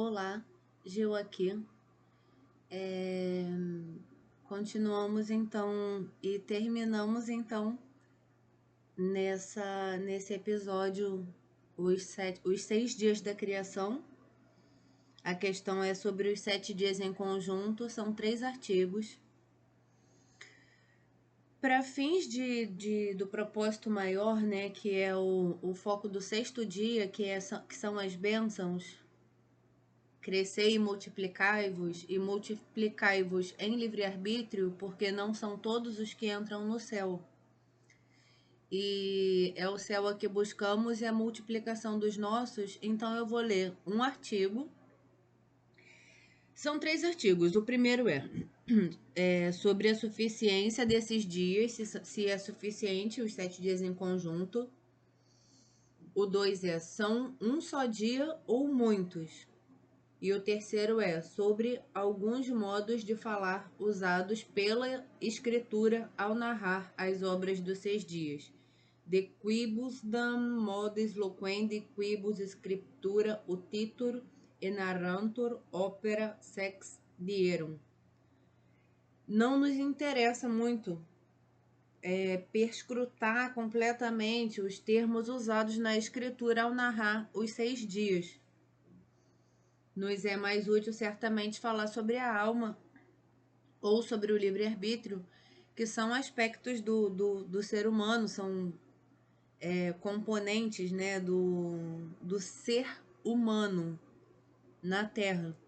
Olá, Gil aqui. É, Continuamos então e terminamos então nesse episódio os 6 dias da criação. A questão é sobre os 7 dias em conjunto, são 3 artigos. Para fins do propósito maior, né, que é o foco do 6º dia, que são as bênçãos, crescei e multiplicai-vos em livre-arbítrio, porque não são todos os que entram no céu. E é o céu a que buscamos e a multiplicação dos nossos. Então eu vou ler um artigo. São 3 artigos. O primeiro é sobre a suficiência desses dias, se é suficiente os 7 dias em conjunto. O 2 são um só dia ou muitos? E o terceiro é sobre alguns modos de falar usados pela escritura ao narrar as obras dos 6 dias. De quibusdam modes loquendi quibus scriptura utitur e narrantur opera sex dierum. Não nos interessa muito perscrutar completamente os termos usados na escritura ao narrar os 6 dias. Nos é mais útil certamente falar sobre a alma ou sobre o livre-arbítrio, que são aspectos do ser humano, são componentes, né, do ser humano na Terra.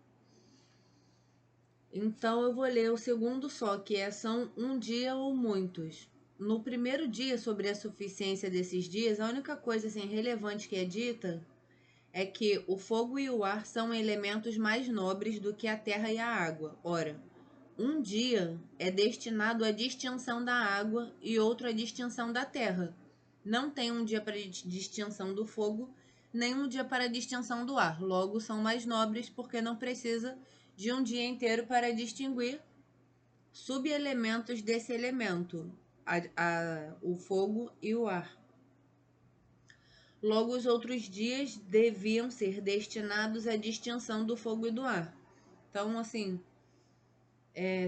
Então eu vou ler o segundo só, são um dia ou muitos. No primeiro dia, sobre a suficiência desses dias, a única coisa assim, relevante que é dita é que o fogo e o ar são elementos mais nobres do que a terra e a água. Ora, um dia é destinado à distinção da água e outro à distinção da terra. Não tem um dia para a distinção do fogo, nem um dia para a distinção do ar. Logo, são mais nobres porque não precisa de um dia inteiro para distinguir subelementos desse elemento, o fogo e o ar. Logo, os outros dias deviam ser destinados à distinção do fogo e do ar. Então, assim,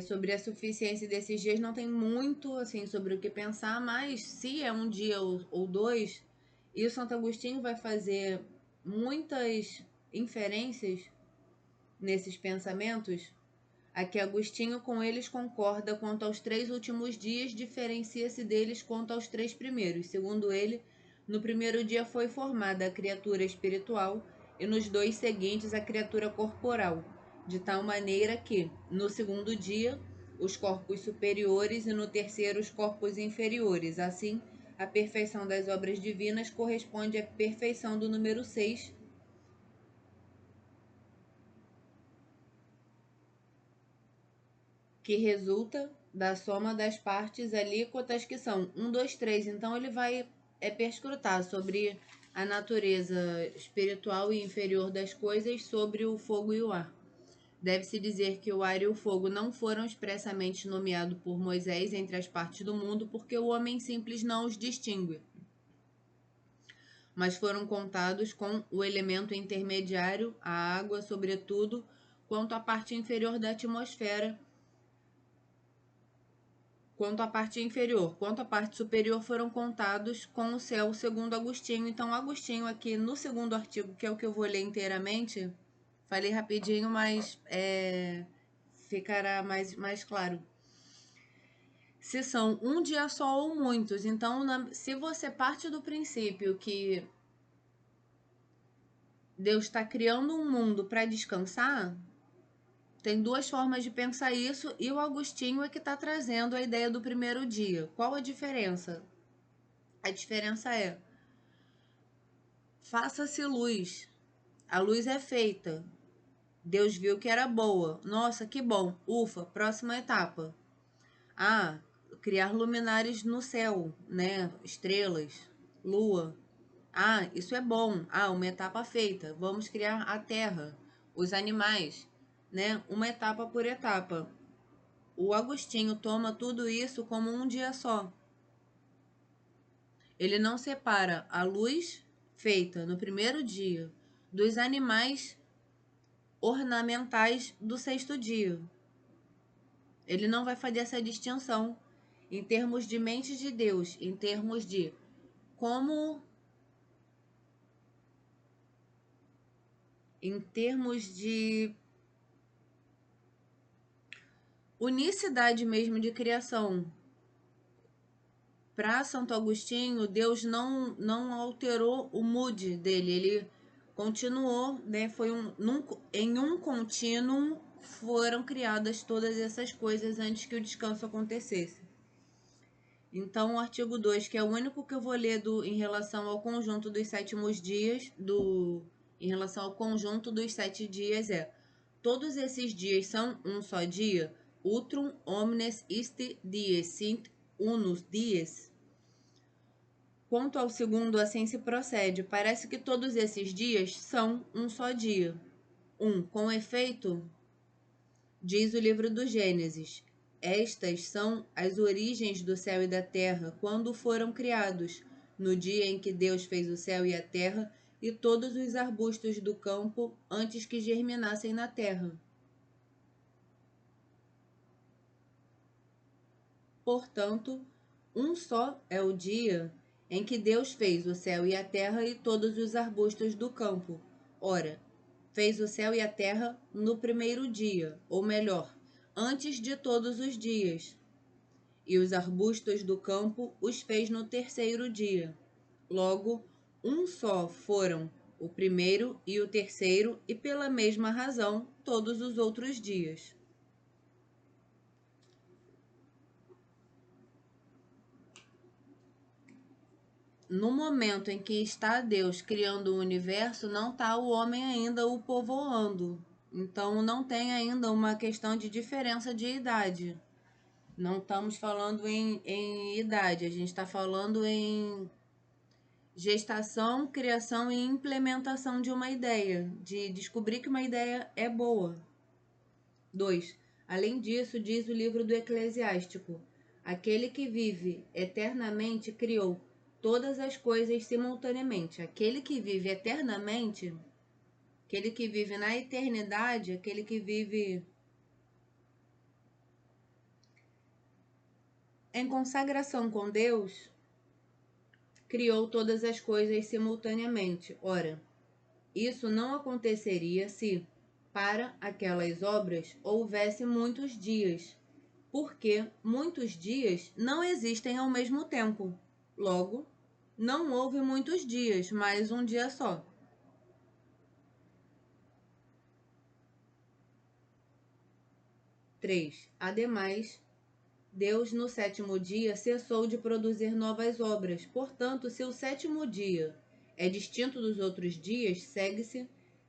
sobre a suficiência desses dias não tem muito assim sobre o que pensar, mas se é um dia ou dois, e o Santo Agostinho vai fazer muitas inferências nesses pensamentos. Aqui Agostinho com eles concorda quanto aos 3 últimos dias, diferencia-se deles quanto aos 3 primeiros. Segundo ele, no primeiro dia foi formada a criatura espiritual e nos 2 seguintes a criatura corporal, de tal maneira que, no segundo dia, os corpos superiores e no terceiro os corpos inferiores. Assim, a perfeição das obras divinas corresponde à perfeição do número 6, que resulta da soma das partes alíquotas, que são 1, 2, 3. Então ele vai perscrutar sobre a natureza espiritual e inferior das coisas, sobre o fogo e o ar. Deve-se dizer que o ar e o fogo não foram expressamente nomeados por Moisés entre as partes do mundo, porque o homem simples não os distingue, mas foram contados com o elemento intermediário, a água, sobretudo, quanto à parte inferior da atmosfera, quanto à parte superior foram contados com o céu, segundo Agostinho. Então, Agostinho aqui no segundo artigo, que é o que eu vou ler inteiramente, falei rapidinho, mas ficará mais claro. Se são um dia só ou muitos, então se você parte do princípio que Deus está criando um mundo para descansar, tem 2 formas de pensar isso, e o Agostinho é que está trazendo a ideia do primeiro dia. Qual a diferença? A diferença é: faça-se luz. A luz é feita. Deus viu que era boa. Nossa, que bom. Ufa, próxima etapa. Criar luminares no céu, né? Estrelas, lua. Isso é bom. Uma etapa feita. Vamos criar a terra, os animais, né? Uma etapa por etapa. O Agostinho toma tudo isso como um dia só. Ele não separa a luz feita no primeiro dia dos animais ornamentais do sexto dia. Ele não vai fazer essa distinção em termos de mente de Deus, em termos de como, em termos de unicidade mesmo de criação. Para Santo Agostinho, Deus não alterou o mood dele, ele continuou, né? Foi em um contínuo foram criadas todas essas coisas antes que o descanso acontecesse. Então, o artigo 2, que é o único que eu vou ler em relação ao conjunto dos sétimos dias, em relação ao conjunto dos 7 dias, todos esses dias são um só dia, utrum omnes iste dies sint unus dies. Quanto ao segundo, assim se procede. Parece que todos esses dias são um só dia. Com efeito, diz o livro do Gênesis, estas são as origens do céu e da terra, quando foram criados, no dia em que Deus fez o céu e a terra e todos os arbustos do campo antes que germinassem na terra. Portanto, um só é o dia em que Deus fez o céu e a terra e todos os arbustos do campo. Ora, fez o céu e a terra no primeiro dia, ou melhor, antes de todos os dias. E os arbustos do campo os fez no terceiro dia. Logo, um só foram o primeiro e o terceiro, e pela mesma razão, todos os outros dias. No momento em que está Deus criando o universo, não está o homem ainda o povoando. Então, não tem ainda uma questão de diferença de idade. Não estamos falando em idade, a gente está falando em gestação, criação e implementação de uma ideia, de descobrir que uma ideia é boa. 2. Além disso, diz o livro do Eclesiástico, aquele que vive eternamente criou todas as coisas simultaneamente. Aquele que vive eternamente, aquele que vive na eternidade, aquele que vive em consagração com Deus, criou todas as coisas simultaneamente. Ora, isso não aconteceria se, para aquelas obras, houvesse muitos dias, porque muitos dias não existem ao mesmo tempo. Logo, não houve muitos dias, mas um dia só. 3. Ademais, Deus no sétimo dia cessou de produzir novas obras. Portanto, se o sétimo dia é distinto dos outros dias, segue-se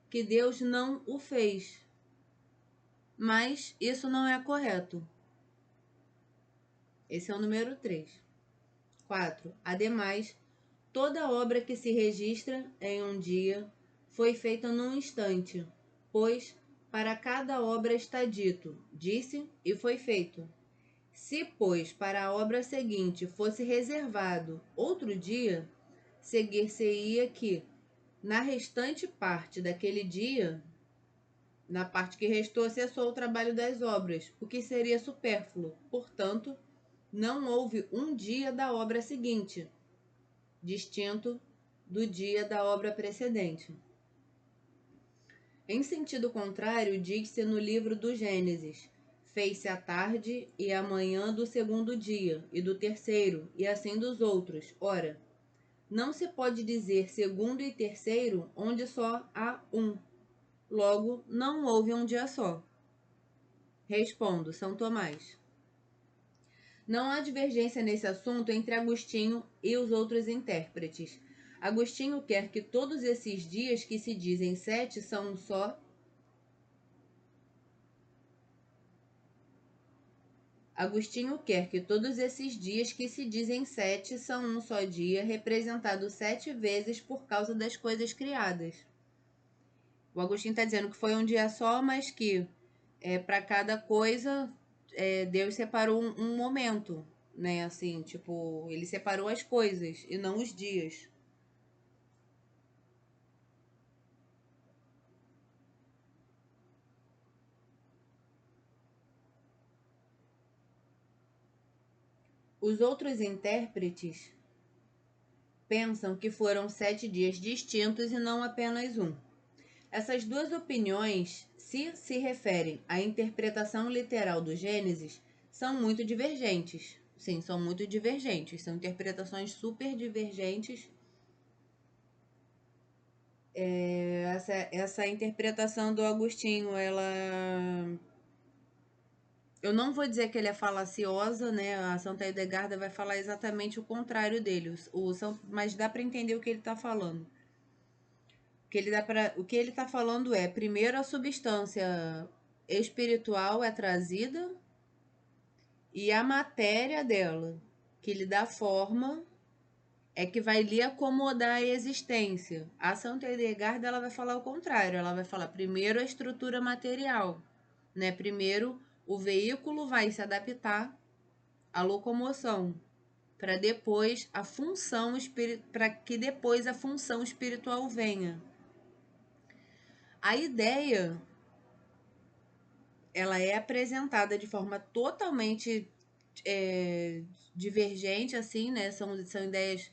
que Deus não o fez. Mas isso não é correto. Esse é o número 3. 4. Ademais, toda obra que se registra em um dia foi feita num instante, pois para cada obra está dito, disse e foi feito. Se, pois, para a obra seguinte fosse reservado outro dia, seguir-se-ia que, na restante parte daquele dia, na parte que restou, cessou o trabalho das obras, o que seria supérfluo. Portanto, não houve um dia da obra seguinte, distinto do dia da obra precedente. Em sentido contrário, diz-se no livro do Gênesis, fez-se a tarde e a manhã do segundo dia, e do terceiro, e assim dos outros. Ora, não se pode dizer segundo e terceiro, onde só há um. Logo, não houve um dia só. Respondo, São Tomás. Não há divergência nesse assunto entre Agostinho e os outros intérpretes. Agostinho quer que todos esses dias que se dizem 7 são um só. Agostinho quer que todos esses dias que se dizem 7 são um só dia, representado 7 vezes por causa das coisas criadas. O Agostinho está dizendo que foi um dia só, mas que para cada coisa Deus separou um momento, né? Assim, tipo, ele separou as coisas e não os dias. Os outros intérpretes pensam que foram 7 dias distintos e não apenas um. Essas duas opiniões, se referem à interpretação literal do Gênesis, são muito divergentes. Sim, são muito divergentes. São interpretações super divergentes. Essa interpretação do Agostinho, eu não vou dizer que ele é falaciosa, né? A Santa Hildegarda vai falar exatamente o contrário dele, mas dá para entender o que ele está falando. O que ele está falando é, primeiro, a substância espiritual é trazida e a matéria dela, que lhe dá forma, é que vai lhe acomodar a existência. A Santa Hildegarda, ela vai falar o contrário. Ela vai falar primeiro a estrutura material, né? Primeiro o veículo vai se adaptar à locomoção, para depois a função para que depois a função espiritual venha. A ideia, ela é apresentada de forma totalmente divergente, assim, né? São ideias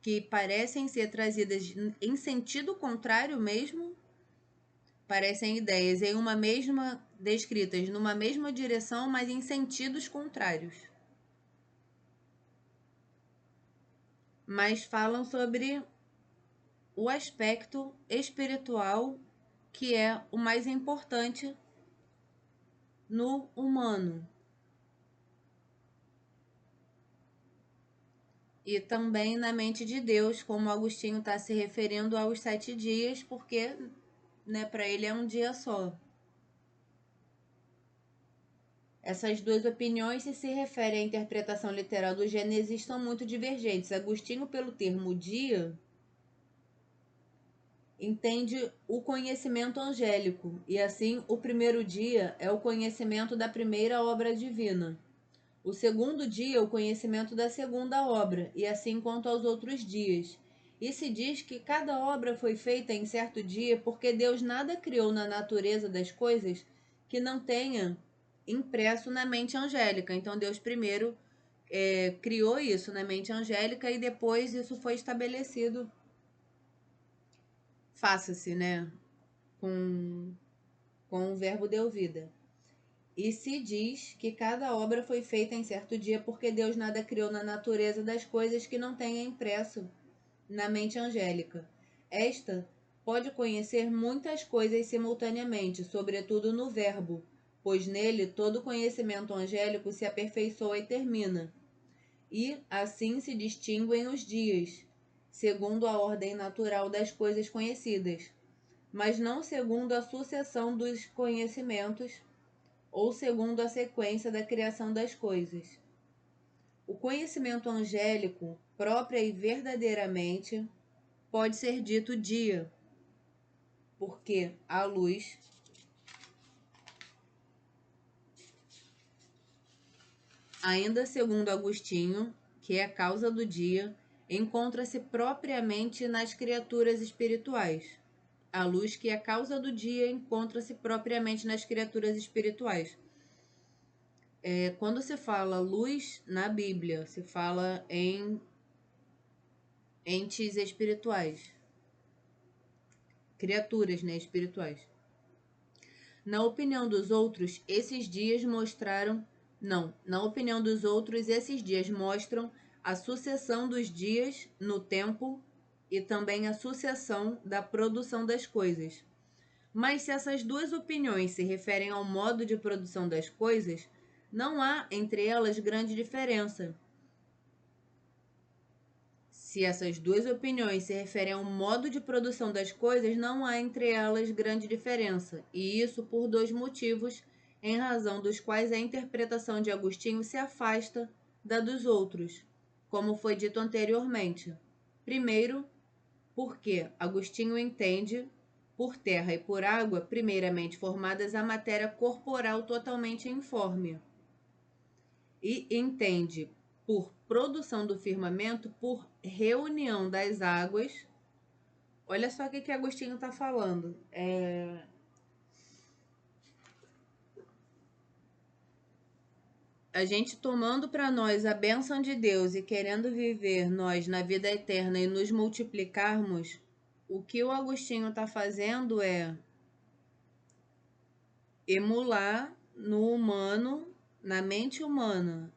que parecem ser trazidas em sentido contrário mesmo, parecem ideias em uma mesma, descritas numa mesma direção, mas em sentidos contrários. Mas falam sobre o aspecto espiritual, que é o mais importante no humano. E também na mente de Deus, como Agostinho está se referindo aos 7 dias, porque, né, para ele é um dia só. Essas duas opiniões, se referem à interpretação literal do Gênesis, são muito divergentes. Agostinho, pelo termo dia, entende o conhecimento angélico, e assim o primeiro dia é o conhecimento da primeira obra divina. O segundo dia, o conhecimento da segunda obra, e assim quanto aos outros dias. E se diz que cada obra foi feita em certo dia, porque Deus nada criou na natureza das coisas que não tenha impresso na mente angélica. Então Deus primeiro criou isso na mente angélica e depois isso foi estabelecido. Faça-se, né? Com o verbo deu vida. E se diz que cada obra foi feita em certo dia, porque Deus nada criou na natureza das coisas que não tenha impresso na mente angélica. Esta pode conhecer muitas coisas simultaneamente, sobretudo no verbo, pois nele todo conhecimento angélico se aperfeiçoa e termina. E assim se distinguem os dias, segundo a ordem natural das coisas conhecidas, mas não segundo a sucessão dos conhecimentos, ou segundo a sequência da criação das coisas. O conhecimento angélico, própria e verdadeiramente, pode ser dito dia, porque a luz ainda segundo Agostinho, que é a causa do dia, encontra-se propriamente nas criaturas espirituais. A luz, que é a causa do dia, encontra-se propriamente nas criaturas espirituais. Quando se fala luz na Bíblia, se fala em entes espirituais, criaturas, né, espirituais. Na opinião dos outros, esses dias mostraram... Não, na opinião dos outros, esses dias mostram a sucessão dos dias no tempo e também a sucessão da produção das coisas. Mas se essas duas opiniões se referem ao modo de produção das coisas, não há entre elas grande diferença. Se essas duas opiniões se referem ao modo de produção das coisas, não há entre elas grande diferença, e isso por dois motivos, em razão dos quais a interpretação de Agostinho se afasta da dos outros, como foi dito anteriormente. Primeiro, porque Agostinho entende por terra e por água, primeiramente formadas, a matéria corporal totalmente informe, e entende por produção do firmamento, por reunião das águas. Olha só o que Agostinho está falando. a gente tomando para nós a bênção de Deus e querendo viver nós na vida eterna e nos multiplicarmos, o que o Agostinho está fazendo é emular no humano, na mente humana,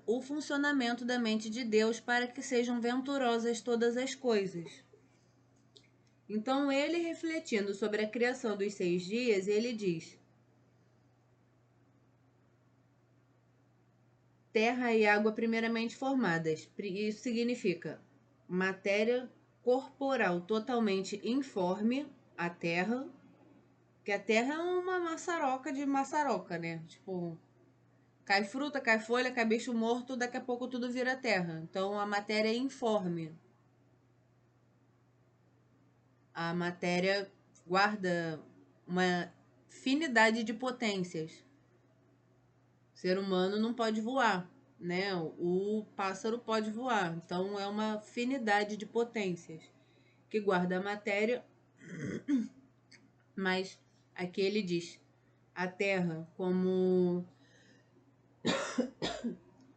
o funcionamento da mente de Deus para que sejam venturosas todas as coisas. Então, ele refletindo sobre a criação dos 6 dias, ele diz: terra e água primeiramente formadas. Isso significa matéria corporal totalmente informe, a terra, que a terra é uma maçaroca de maçaroca, né? Tipo, cai fruta, cai folha, cai bicho morto, daqui a pouco tudo vira terra. Então a matéria é informe. A matéria guarda uma infinidade de potências. O ser humano não pode voar, né? O pássaro pode voar. Então é uma infinidade de potências que guarda a matéria, mas aqui ele diz a terra como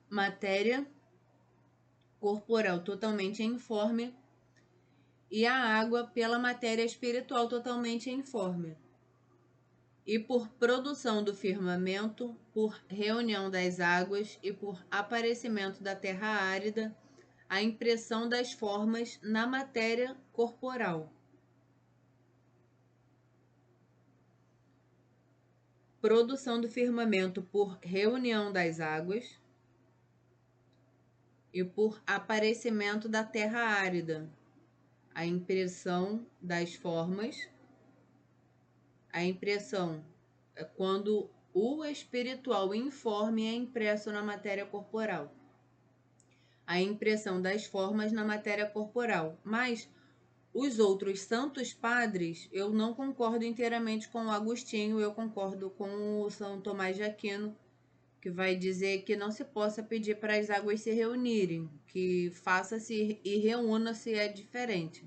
matéria corporal totalmente informe e a água pela matéria espiritual totalmente informe. E por produção do firmamento, por reunião das águas e por aparecimento da terra árida, a impressão das formas na matéria corporal. Produção do firmamento por reunião das águas e por aparecimento da terra árida, a impressão das formas. A impressão é quando o espiritual informe é impresso na matéria corporal. A impressão das formas na matéria corporal. Mas os outros santos padres, eu não concordo inteiramente com o Agostinho, eu concordo com o São Tomás de Aquino, que vai dizer que não se possa pedir para as águas se reunirem, que faça-se e reúna-se é diferente.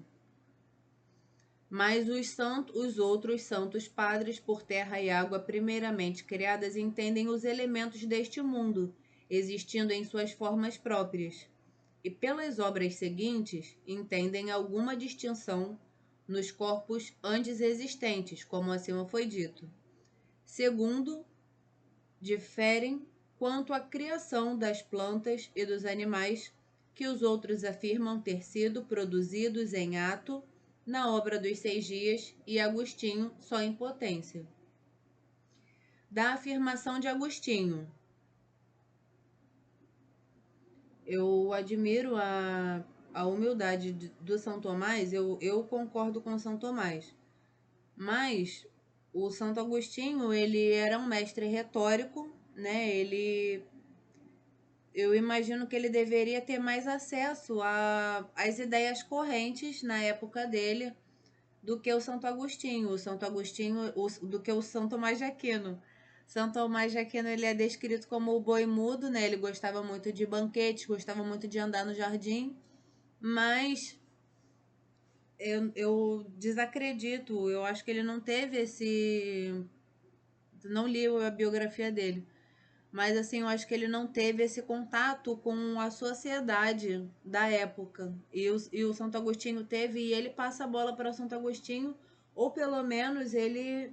Mas os outros santos padres, por terra e água primeiramente criadas, entendem os elementos deste mundo, existindo em suas formas próprias, e pelas obras seguintes entendem alguma distinção nos corpos antes existentes, como acima foi dito. Segundo, diferem quanto à criação das plantas e dos animais, que os outros afirmam ter sido produzidos em ato na obra dos 6 dias, e Agostinho só em potência. Da afirmação de Agostinho, eu admiro a humildade do São Tomás, eu concordo com São Tomás, mas o Santo Agostinho, ele era um mestre retórico, né? Eu imagino que ele deveria ter mais acesso às ideias correntes na época dele do que o Santo Agostinho, do que o São Tomás de Aquino. São Tomás de Aquino, ele é descrito como o boi mudo, né? Ele gostava muito de banquetes, gostava muito de andar no jardim, mas eu desacredito, eu acho que ele não teve esse... Não li a biografia dele, mas assim, eu acho que ele não teve esse contato com a sociedade da época. E o Santo Agostinho teve, e ele passa a bola para o Santo Agostinho, ou pelo menos ele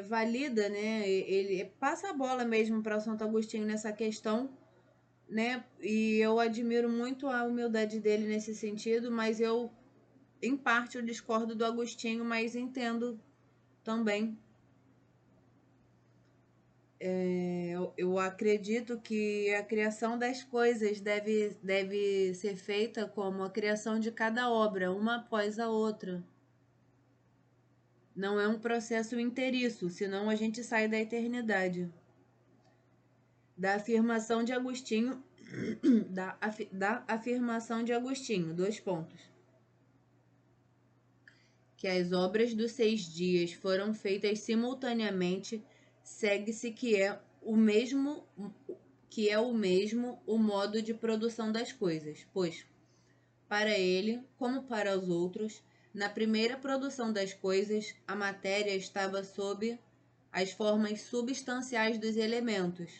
valida, né? Ele passa a bola mesmo para o Santo Agostinho nessa questão, né? E eu admiro muito a humildade dele nesse sentido, mas em parte, eu discordo do Agostinho, mas entendo também. Eu acredito que a criação das coisas deve ser feita como a criação de cada obra, uma após a outra. Não é um processo inteiriço, senão a gente sai da eternidade. Da afirmação de Agostinho, da afirmação de Agostinho, 2 pontos. Que as obras dos 6 dias foram feitas simultaneamente, segue-se que é o mesmo o modo de produção das coisas, pois para ele, como para os outros, na primeira produção das coisas, a matéria estava sob as formas substanciais dos elementos,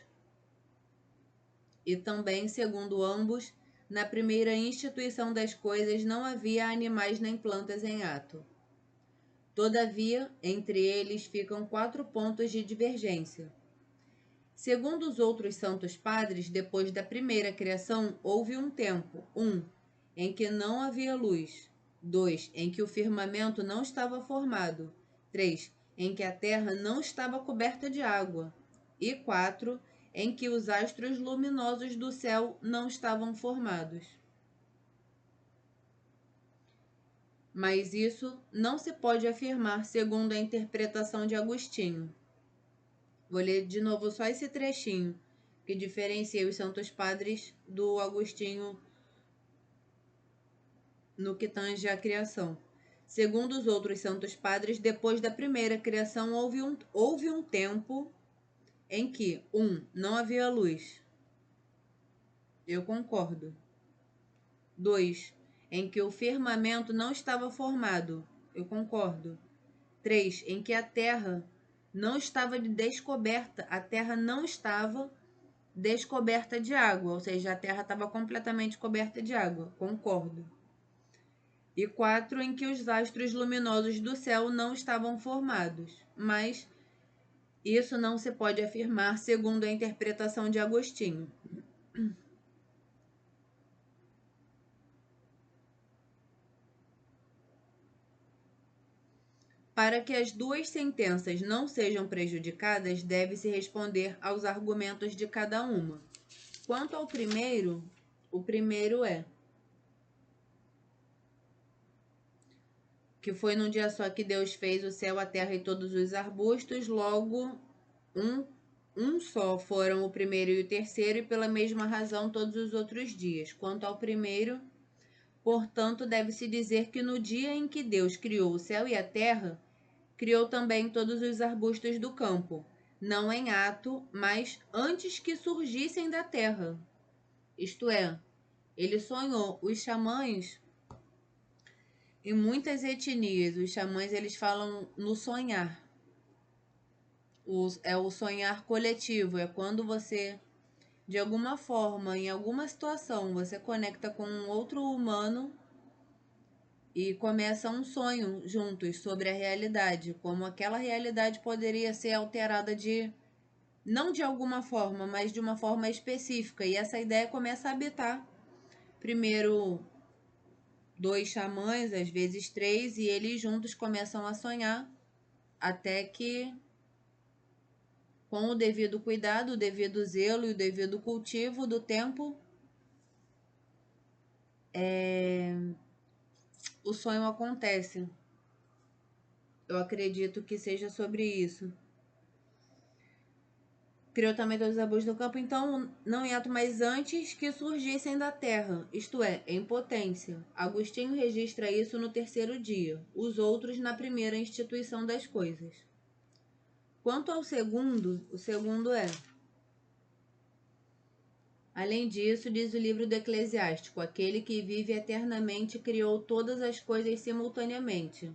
E também, segundo ambos, na primeira instituição das coisas não havia animais nem plantas em ato. Todavia, entre eles ficam 4 pontos de divergência. Segundo os outros santos padres, depois da primeira criação, houve um tempo, 1, em que não havia luz, 2, em que o firmamento não estava formado, 3, em que a terra não estava coberta de água, e 4, em que os astros luminosos do céu não estavam formados. Mas isso não se pode afirmar segundo a interpretação de Agostinho. Vou ler de novo só esse trechinho que diferencia os santos padres do Agostinho no que tange à criação. Segundo os outros santos padres, depois da primeira criação houve um tempo em que, 1, não havia luz. Eu concordo. 2, em que o firmamento não estava formado. Eu concordo. 3, em que a terra não estava descoberta. A terra não estava descoberta de água, ou seja, a terra estava completamente coberta de água. Concordo. E 4, em que os astros luminosos do céu não estavam formados. Mas isso não se pode afirmar segundo a interpretação de Agostinho. Para que as duas sentenças não sejam prejudicadas, deve-se responder aos argumentos de cada uma. Quanto ao primeiro, o primeiro é que foi num dia só que Deus fez o céu, a terra e todos os arbustos, logo um só foram o primeiro e o terceiro, e pela mesma razão todos os outros dias. Quanto ao primeiro, portanto, deve-se dizer que no dia em que Deus criou o céu e a terra, criou também todos os arbustos do campo, não em ato, mas antes que surgissem da terra. Isto é, ele sonhou. Os xamãs, em muitas etnias, os xamãs eles falam no sonhar. É o sonhar coletivo, é quando você, de alguma forma, em alguma situação, você conecta com um outro humano e começa um sonho juntos sobre a realidade, como aquela realidade poderia ser alterada não de alguma forma, mas de uma forma específica. E essa ideia começa a habitar primeiro 2 xamãs, às vezes 3, e eles juntos começam a sonhar até que, com o devido cuidado, o devido zelo e o devido cultivo do tempo, o sonho acontece. Eu acredito que seja sobre isso. Criou também todos os arbustos do campo, então não em ato, mas antes que surgissem da terra, isto é, em potência. Agostinho registra isso no terceiro dia, os outros na primeira instituição das coisas. Quanto ao segundo, o segundo é: além disso, diz o livro do Eclesiástico, aquele que vive eternamente criou todas as coisas simultaneamente.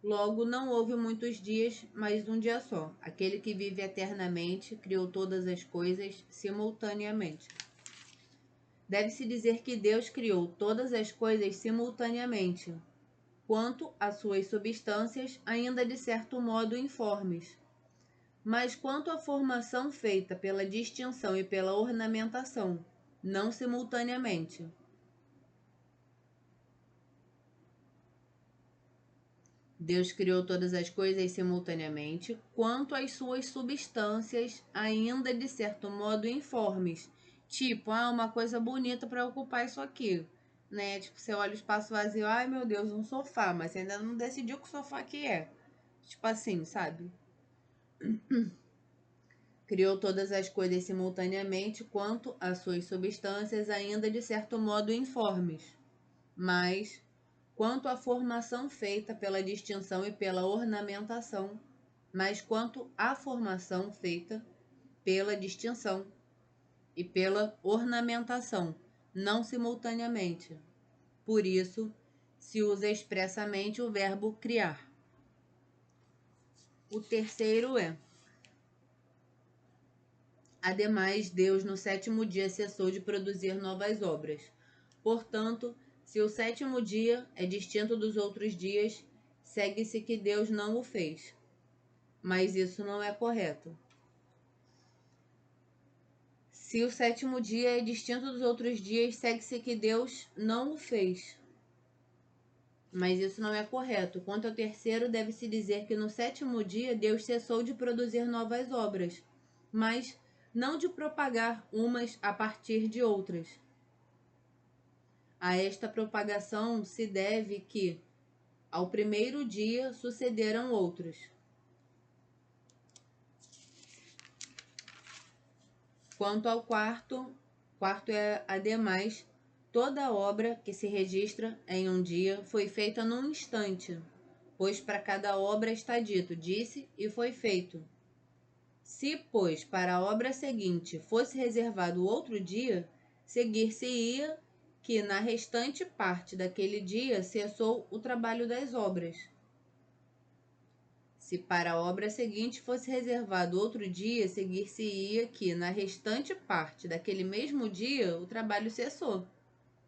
Logo, não houve muitos dias, mas um dia só. Aquele que vive eternamente criou todas as coisas simultaneamente. Deve-se dizer que Deus criou todas as coisas simultaneamente, quanto às suas substâncias, ainda de certo modo informes. Mas quanto à formação feita pela distinção e pela ornamentação, não simultaneamente. Deus criou todas as coisas simultaneamente, quanto às suas substâncias, ainda de certo modo informes. Tipo, uma coisa bonita para ocupar isso aqui, né? Tipo, você olha o espaço vazio, ai meu Deus, um sofá, mas você ainda não decidiu que sofá aqui é. Tipo assim, sabe? Criou todas as coisas simultaneamente, quanto às suas substâncias, ainda de certo modo informes. Mas quanto à formação feita pela distinção e pela ornamentação, mas quanto à formação feita pela distinção e pela ornamentação, não simultaneamente. Por isso, se usa expressamente o verbo criar. O terceiro é: Ademais, Deus no sétimo dia cessou de produzir novas obras. Portanto, se o sétimo dia é distinto dos outros dias, segue-se que Deus não o fez. Mas isso não é correto. Se o sétimo dia é distinto dos outros dias, segue-se que Deus não o fez. Mas isso não é correto. Quanto ao terceiro, deve-se dizer que no sétimo dia Deus cessou de produzir novas obras, mas não de propagar umas a partir de outras. A esta propagação se deve que, ao primeiro dia, sucederam outros. Quanto ao quarto é, ademais, toda obra que se registra em um dia foi feita num instante, pois para cada obra está dito, disse e foi feito. Se, pois, para a obra seguinte fosse reservado outro dia, seguir-se-ia que na restante parte daquele dia cessou o trabalho das obras. Se para a obra seguinte fosse reservado outro dia, seguir-se-ia que na restante parte daquele mesmo dia o trabalho cessou.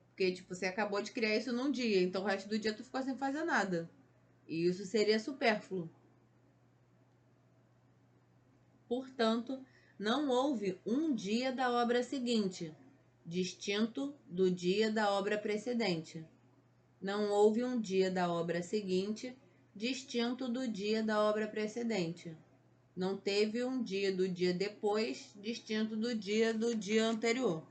Porque, tipo, você acabou de criar isso num dia, então o resto do dia tu ficou sem fazer nada. E isso seria supérfluo. Portanto, não houve um dia da obra seguinte, distinto do dia da obra precedente. Não houve um dia da obra seguinte, distinto do dia da obra precedente. Não teve um dia do dia depois, distinto do dia anterior.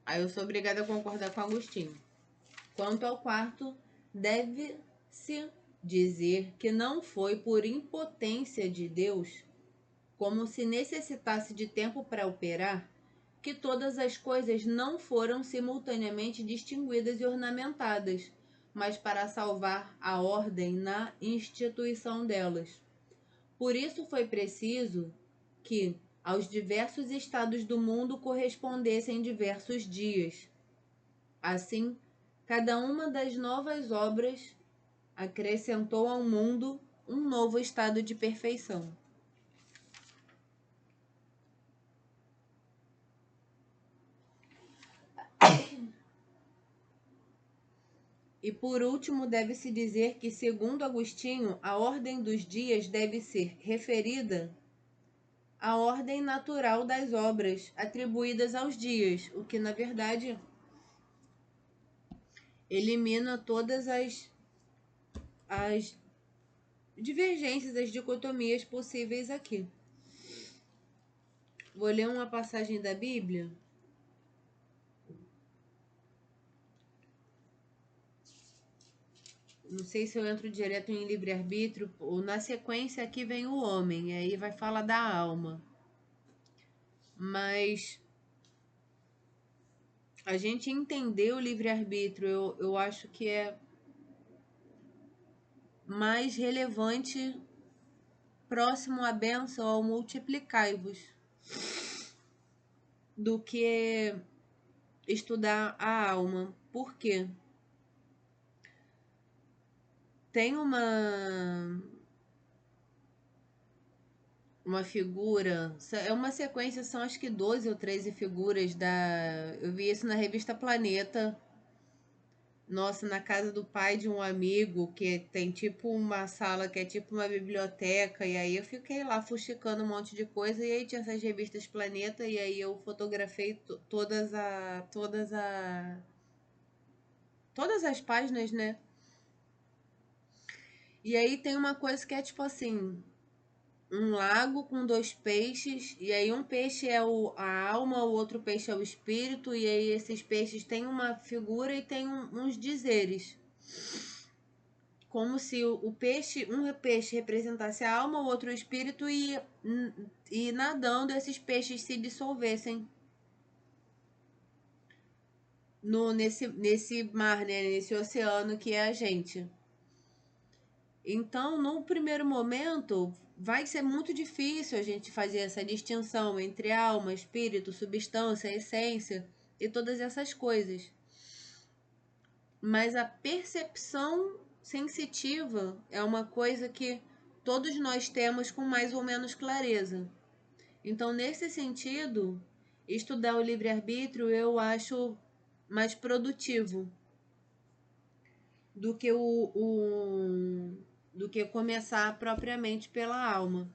Aí eu sou obrigada a concordar com Agostinho. Quanto ao quarto, deve-se dizer que não foi por impotência de Deus, como se necessitasse de tempo para operar, que todas as coisas não foram simultaneamente distinguidas e ornamentadas, mas para salvar a ordem na instituição delas. Por isso foi preciso que aos diversos estados do mundo correspondessem diversos dias. Assim, cada uma das novas obras acrescentou ao mundo um novo estado de perfeição. E por último, deve-se dizer que, segundo Agostinho, a ordem dos dias deve ser referida à ordem natural das obras atribuídas aos dias, o que, na verdade, elimina todas as divergências, as dicotomias possíveis aqui. Vou ler uma passagem da Bíblia. Não sei se eu entro direto em livre-arbítrio, ou na sequência aqui vem o homem, e aí vai falar da alma. Mas a gente entender o livre-arbítrio, eu acho que é mais relevante, próximo à bênção, ao multiplicai-vos, do que estudar a alma. Por quê? Tem uma figura, é uma sequência, são acho que 12 ou 13 figuras eu vi isso na revista Planeta. Nossa, na casa do pai de um amigo, que tem tipo uma sala que é tipo uma biblioteca, e aí eu fiquei lá fuxicando um monte de coisa, e aí tinha essas revistas Planeta, e aí eu fotografei todas as páginas, né? E aí tem uma coisa que é tipo assim, um lago com dois peixes, e aí um peixe é a alma, o outro peixe é o espírito, e aí esses peixes têm uma figura e tem uns dizeres. Como se um peixe representasse a alma, o outro o espírito, e nadando esses peixes se dissolvessem nesse mar, né? Nesse oceano que é a gente. Então, no primeiro momento, vai ser muito difícil a gente fazer essa distinção entre alma, espírito, substância, essência e todas essas coisas. Mas a percepção sensitiva é uma coisa que todos nós temos com mais ou menos clareza. Então, nesse sentido, estudar o livre-arbítrio eu acho mais produtivo do que do que começar propriamente pela alma.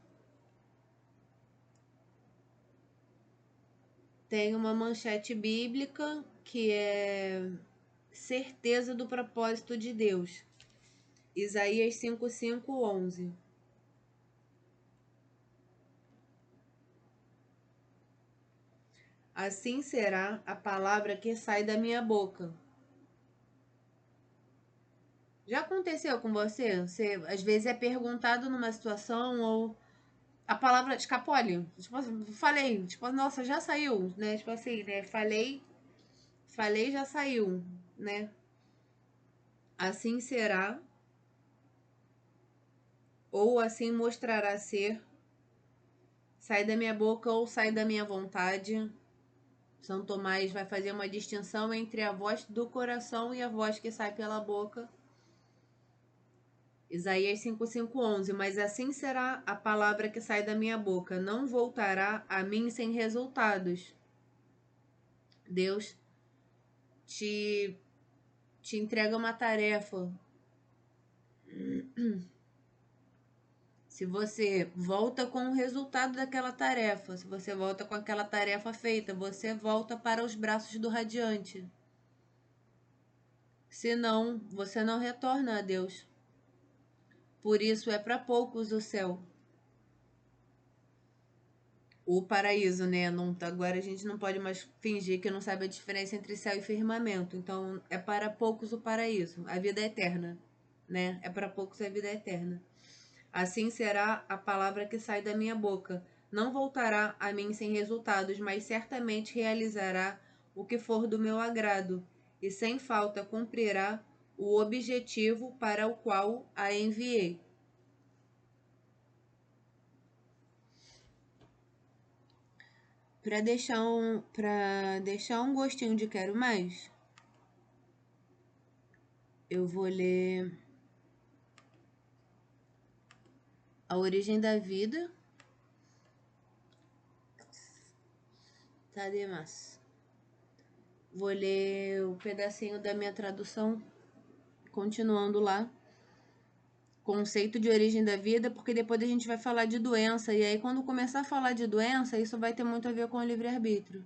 Tem uma manchete bíblica que é certeza do propósito de Deus. Isaías 5:5-11. Assim será a palavra que sai da minha boca. Já aconteceu com você? Você às vezes é perguntado numa situação ou a palavra escapole. Tipo, falei, tipo, nossa, já saiu, né? Tipo assim, né? Falei, já saiu, né? Assim será, ou assim mostrará ser. Sai da minha boca ou sai da minha vontade. São Tomás vai fazer uma distinção entre a voz do coração e a voz que sai pela boca. Isaías 5:5-11. Mas assim será a palavra que sai da minha boca. Não voltará a mim sem resultados. Deus te entrega uma tarefa. Se você volta com o resultado daquela tarefa, se você volta com aquela tarefa feita, você volta para os braços do radiante. Se não, você não retorna a Deus. Por isso é para poucos o céu. O paraíso, né? Não, agora a gente não pode mais fingir que não sabe a diferença entre céu e firmamento. Então, é para poucos o paraíso, a vida eterna, né? É para poucos a vida eterna. Assim será a palavra que sai da minha boca. Não voltará a mim sem resultados, mas certamente realizará o que for do meu agrado, e sem falta cumprirá o objetivo para o qual a enviei. Para deixar um gostinho de quero mais, eu vou ler A Origem da Vida, tá demais. Vou ler o pedacinho da minha tradução, continuando lá. Conceito de origem da vida, porque depois a gente vai falar de doença, e aí quando começar a falar de doença, isso vai ter muito a ver com o livre-arbítrio.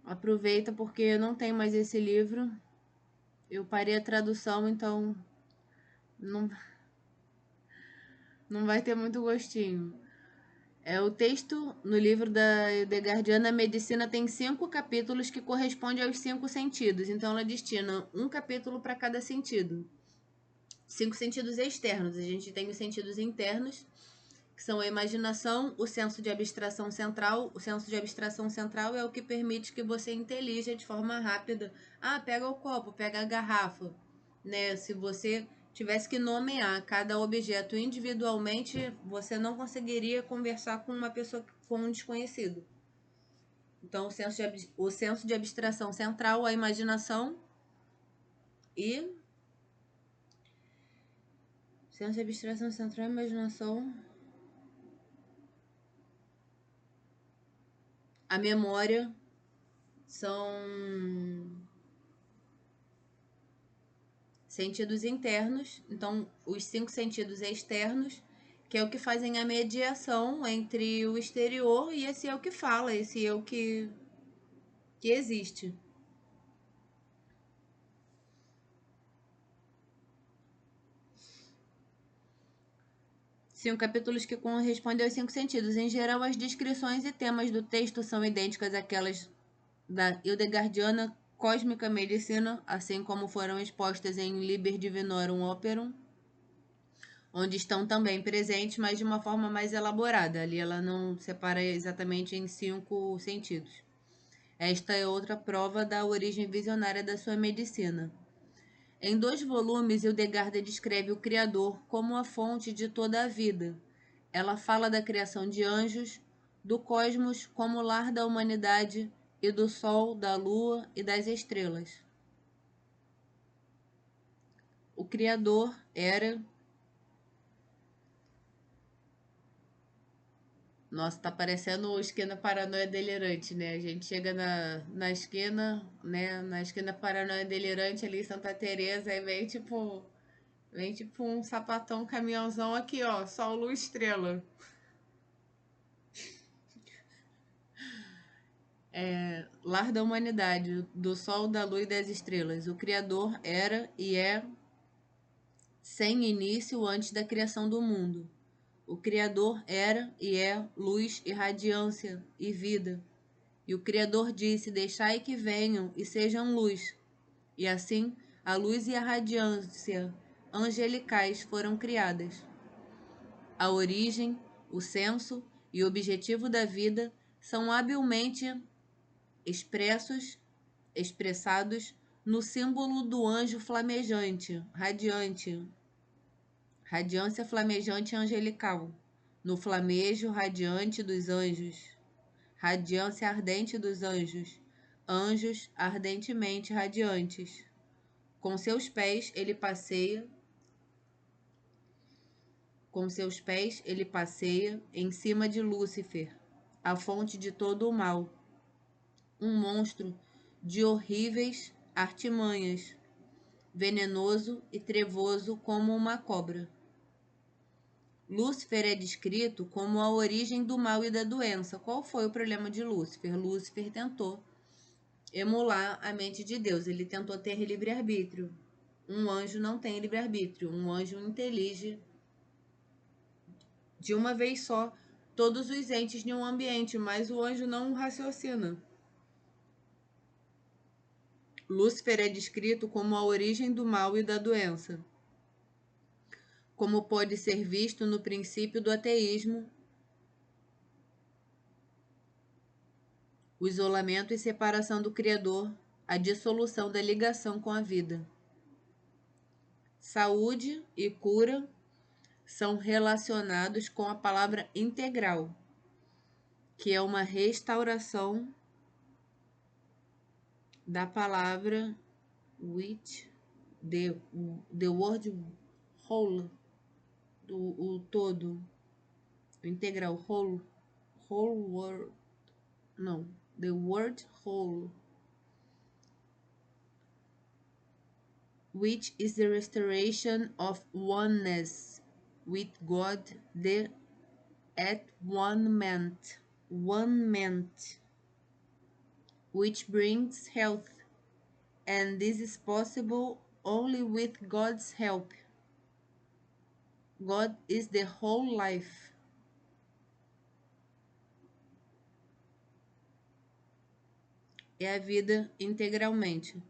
Aproveita porque eu não tenho mais esse livro. Eu parei a tradução, então não, não vai ter muito gostinho. O texto no livro da Hildegardana, a medicina tem 5 capítulos que correspondem aos 5 sentidos. Então ela destina um capítulo para cada sentido. 5 sentidos externos. A gente tem os sentidos internos, que são a imaginação, o senso de abstração central. O senso de abstração central é o que permite que você intelija de forma rápida. Ah, pega o copo, pega a garrafa, né? Se você tivesse que nomear cada objeto individualmente, você não conseguiria conversar com uma pessoa, com um desconhecido. Então, o senso de abstração central, a imaginação e... Senso de abstração central, a imaginação... A memória são sentidos internos, então os 5 sentidos externos, que é o que fazem a mediação entre o exterior e esse eu que fala, esse eu que existe. Cinco capítulos que correspondem aos 5 sentidos. Em geral, as descrições e temas do texto são idênticas àquelas da Hildegardiana Cósmica Medicina, assim como foram expostas em Liber Divinorum Operum, onde estão também presentes, mas de uma forma mais elaborada. Ali ela não separa exatamente em 5 sentidos. Esta é outra prova da origem visionária da sua medicina. Em 2 volumes, Hildegarda descreve o Criador como a fonte de toda a vida. Ela fala da criação de anjos, do cosmos como lar da humanidade e do sol, da lua e das estrelas. O Criador era Nossa, tá parecendo esquina paranoia delirante, né? A gente chega na esquina, né? Na esquina paranoia delirante ali em Santa Teresa, aí vem tipo um sapatão, um caminhãozão aqui, ó, sol, luz, estrela. Lar da humanidade, do sol, da lua e das estrelas. O Criador era e é sem início antes da criação do mundo. O Criador era e é luz e radiância e vida. E o Criador disse: Deixai que venham e sejam luz. E assim, a luz e a radiância angelicais foram criadas. A origem, o senso e o objetivo da vida são habilmente expressados no símbolo do anjo flamejante, radiante, radiância flamejante angelical, no flamejo radiante dos anjos, radiância ardente dos anjos, anjos ardentemente radiantes. Com seus pés ele passeia, em cima de Lúcifer, a fonte de todo o mal, um monstro de horríveis artimanhas, venenoso e trevoso como uma cobra. Lúcifer é descrito como a origem do mal e da doença. Qual foi o problema de Lúcifer? Lúcifer tentou emular a mente de Deus. Ele tentou ter livre-arbítrio. Um anjo não tem livre-arbítrio. Um anjo intelige de uma vez só todos os entes de um ambiente, mas o anjo não raciocina. Lúcifer é descrito como a origem do mal e da doença, como pode ser visto no princípio do ateísmo, o isolamento e separação do Criador, a dissolução da ligação com a vida. Saúde e cura são relacionados com a palavra integral, que é uma restauração da palavra which, the word whole, o todo, o integral, whole word, não, the word whole, which is the restoration of oneness with God, the at one ment, which brings health, and this is possible only with God's help. God is the whole life. É a vida integralmente.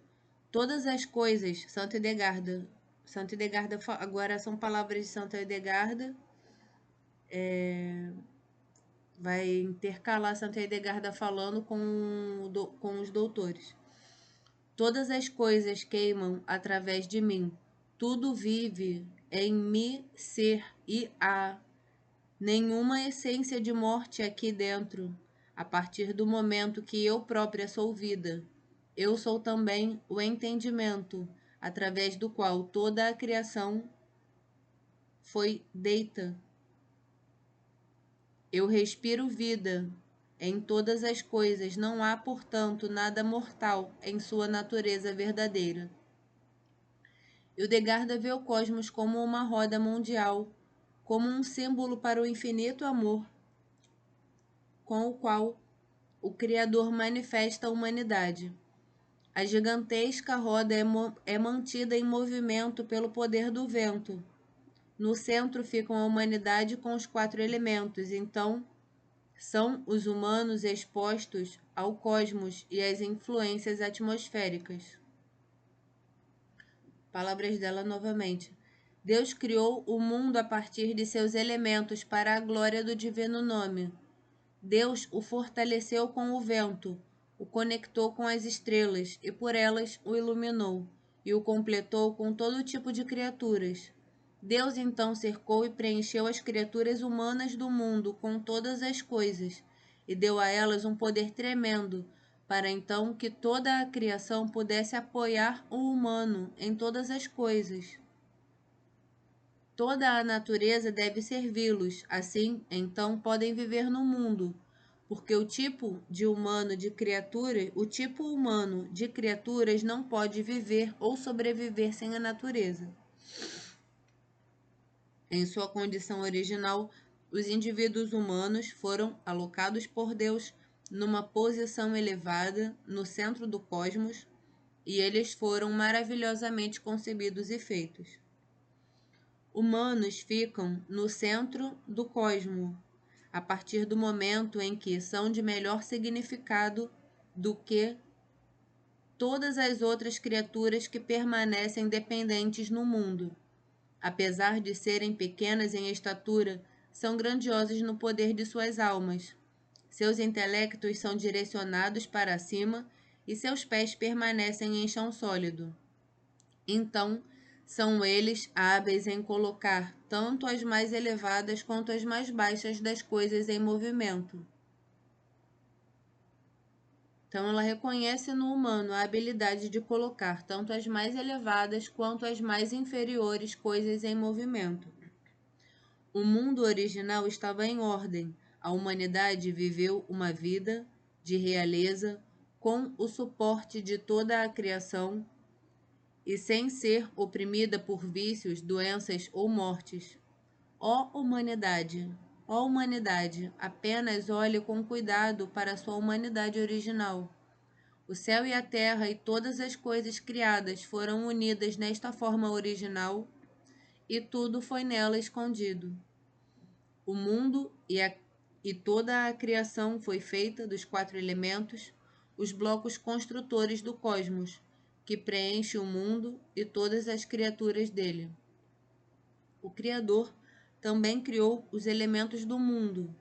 Todas as coisas, Santa Edgarda, agora são palavras de Santa Edgarda, vai intercalar Santa Edgarda falando com os doutores. Todas as coisas queimam através de mim, tudo vive em me ser e há nenhuma essência de morte aqui dentro. A partir do momento que eu própria sou vida, eu sou também o entendimento, através do qual toda a criação foi deita. Eu respiro vida em todas as coisas, não há, portanto, nada mortal em sua natureza verdadeira. Hildegard vê o cosmos como uma roda mundial, como um símbolo para o infinito amor, com o qual o Criador manifesta a humanidade. A gigantesca roda é mantida em movimento pelo poder do vento. No centro ficam a humanidade com os 4 elementos, então são os humanos expostos ao cosmos e às influências atmosféricas. Palavras dela novamente. Deus criou o mundo a partir de seus elementos para a glória do divino nome. Deus o fortaleceu com o vento, o conectou com as estrelas e por elas o iluminou, e o completou com todo tipo de criaturas. Deus então cercou e preencheu as criaturas humanas do mundo com todas as coisas, e deu a elas um poder tremendo, para então que toda a criação pudesse apoiar o humano em todas as coisas. Toda a natureza deve servi-los, assim, então podem viver no mundo, porque o tipo humano de criaturas não pode viver ou sobreviver sem a natureza. Em sua condição original, os indivíduos humanos foram alocados por Deus numa posição elevada no centro do cosmos, e eles foram maravilhosamente concebidos e feitos. Humanos ficam no centro do cosmos a partir do momento em que são de melhor significado do que todas as outras criaturas que permanecem dependentes no mundo. Apesar de serem pequenas em estatura, são grandiosas no poder de suas almas. Seus intelectos são direcionados para cima e seus pés permanecem em chão sólido. Então, são eles hábeis em colocar tanto as mais elevadas quanto as mais baixas das coisas em movimento. Então, ela reconhece no humano a habilidade de colocar tanto as mais elevadas quanto as mais inferiores coisas em movimento. O mundo original estava em ordem. A humanidade viveu uma vida de realeza com o suporte de toda a criação e sem ser oprimida por vícios, doenças ou mortes. Ó humanidade, apenas olhe com cuidado para sua humanidade original. O céu e a terra e todas as coisas criadas foram unidas nesta forma original e tudo foi nela escondido. O mundo e toda a criação foi feita dos 4 elementos, os blocos construtores do cosmos, que preenche o mundo e todas as criaturas dele. O Criador também criou os elementos do mundo.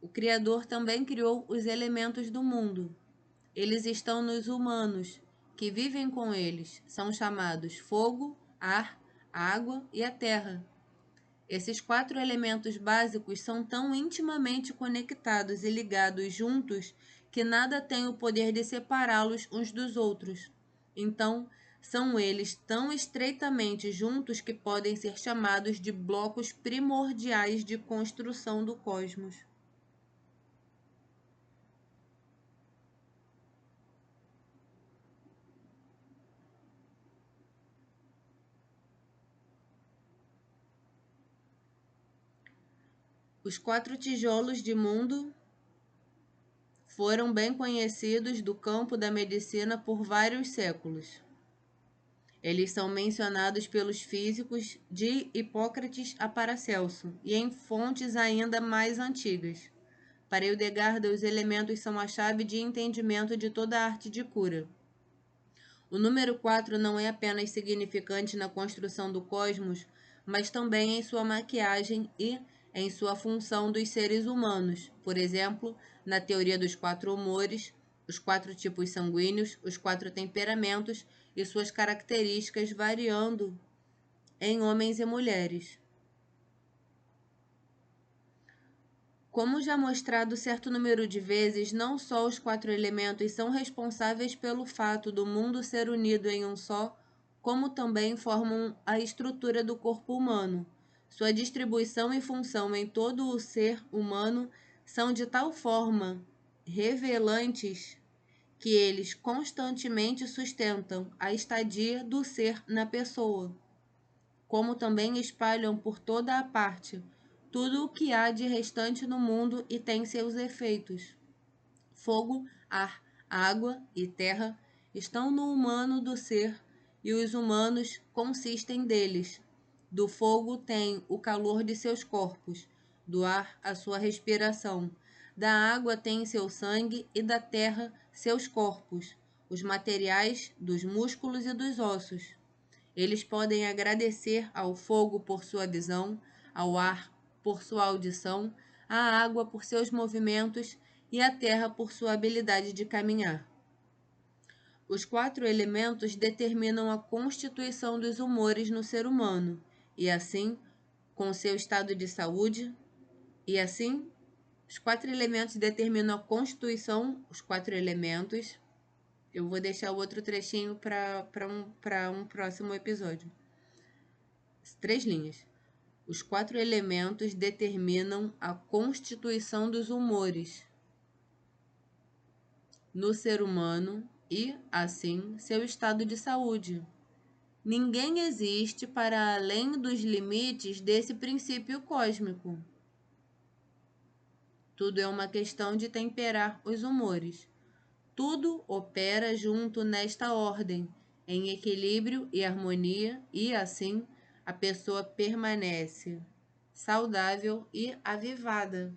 O Criador também criou os elementos do mundo. Eles estão nos humanos, que vivem com eles. São chamados fogo, ar, água e a terra. Esses 4 elementos básicos são tão intimamente conectados e ligados juntos que nada tem o poder de separá-los uns dos outros. Então, são eles tão estreitamente juntos que podem ser chamados de blocos primordiais de construção do cosmos. Os 4 tijolos de mundo foram bem conhecidos do campo da medicina por vários séculos. Eles são mencionados pelos físicos de Hipócrates a Paracelso e em fontes ainda mais antigas. Para Hildegard, os elementos são a chave de entendimento de toda a arte de cura. O número 4 não é apenas significante na construção do cosmos, mas também em sua maquiagem e em sua função dos seres humanos. Por exemplo, na teoria dos 4 humores, os 4 tipos sanguíneos, os 4 temperamentos e suas características variando em homens e mulheres. Como já mostrado certo número de vezes, não só os 4 elementos são responsáveis pelo fato do mundo ser unido em um só, como também formam a estrutura do corpo humano. Sua distribuição e função em todo o ser humano são de tal forma revelantes que eles constantemente sustentam a estadia do ser na pessoa, como também espalham por toda a parte tudo o que há de restante no mundo e tem seus efeitos. Fogo, ar, água e terra estão no humano do ser e os humanos consistem deles. Do fogo tem o calor de seus corpos, do ar a sua respiração, da água tem seu sangue e da terra seus corpos, os materiais dos músculos e dos ossos. Eles podem agradecer ao fogo por sua visão, ao ar por sua audição, à água por seus movimentos e à terra por sua habilidade de caminhar. Os 4 elementos determinam a constituição dos humores no ser humano, e assim, com seu estado de saúde, os 4 elementos determinam a constituição, os 4 elementos. Eu vou deixar o outro trechinho para um próximo episódio. três linhas. Os quatro elementos determinam a constituição dos humores no ser humano e, assim, seu estado de saúde. Ninguém existe para além dos limites desse princípio cósmico. Tudo é uma questão de temperar os humores. Tudo opera junto nesta ordem, em equilíbrio e harmonia, e assim a pessoa permanece saudável e avivada.